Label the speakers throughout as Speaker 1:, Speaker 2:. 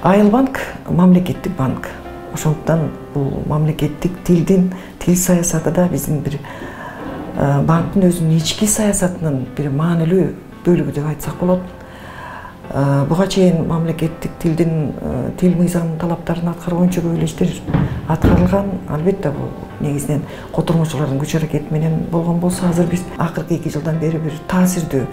Speaker 1: Айылбанк мамлекеттик банк. Ошондуктан бул мамлекеттик тил саясаты да биздин бир банктын өзүнүн ички саясатынын бир маанилүү бөлүгү деп айтсак болот. Буга чейин мамлекеттик тил мыйзамынын талаптарын аткаруу боюнча көп эле иштер аткарылган. Албетте бул негизинен котормочулардын күч аракети менен болгон болсо, азыр биз акыркы 2 жылдан бери бир таасирдүү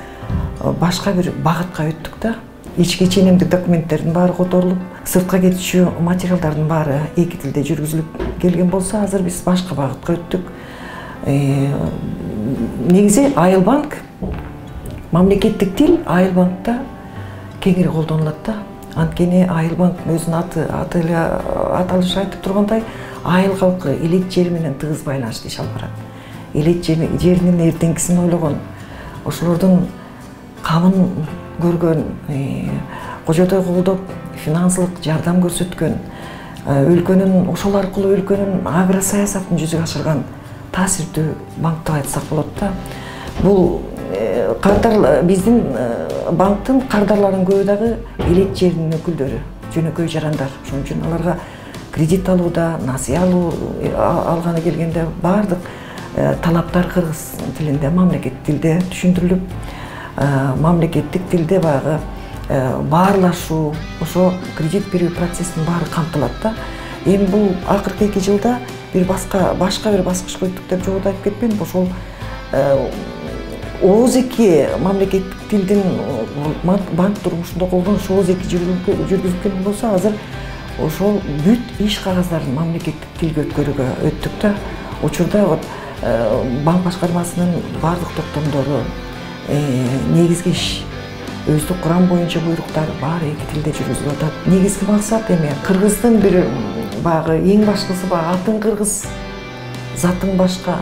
Speaker 1: башка бир багытка өттүк да. Ички ченемдик документтердин баары которулуп, сыртка кетүүчү материалдардын баары эки тилде жүргүзүлүп келген болсо, азыр биз башка багытка өттүк. Негизи Айылбанк мамлекеттик тил Айылбанкта кеңири колдонулат да. Анткени Айылбанктын өзүнүн аты эле аталышы айтып тургандай, айыл калкы элет жери менен тыгыз байланышты иш алып барат. Элет жеринин эртеңкисин ойлогон, ошолордун камын көргөн, кожодой колдоп, финансылык жардам көрсөткөн, өлкөнүн ошол аркылуу өлкөнүн агро саясатын жүзүгө ашырган таасирдүү банк деп айтсак болот да. Бул биздин банктын кардарларынын көбү дагы элет жеринин өкүлдөрү, жөнөкөй жарандар. Ошон үчүн аларга кредит алууда, насыя алганы келгенде баардык талаптар кыргыз тилинде, мамлекеттик тилде түшүндүрүлүп, мамлекеттик тилде баягы баарлашуу, ошо кредит берүү процессинин баары камтылат да. Эми бул акыркы 2 жылда башка бир баскычка өттүк деп жогоруда айтып кетпедимби? Ошол ооз-эки мамлекеттик тилдин банк турмушунда колдонуш ооз-эки жүргүзүлгөн болсо, азыр ошол бүт иш кагаздарын мамлекеттик тилге өткөрүүгө өттүк да. Учурда банк башкармасынын баардык токтомдору, негизги иш, өздүк курам боюнча буйруктар баары эки тилде жүргүзүлүп атат. Негизги максат эми кыргыздын бир баягы эң башкысы атың кыргыз, затың башка.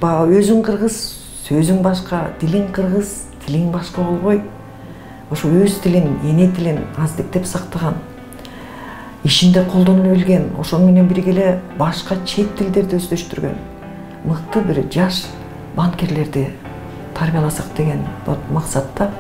Speaker 1: Өзүң кыргыз, сөзүң башка, тилиң кыргыз, тилиң башка болбой, ошо өз тилин, эне тилин аздиктеп сактаган, ишинде колдонула билген, ошол менен бирге эле башка чет тилдерди өздөштүргөн мыкты бир жаш банкирлерди тарбияласак деген максатта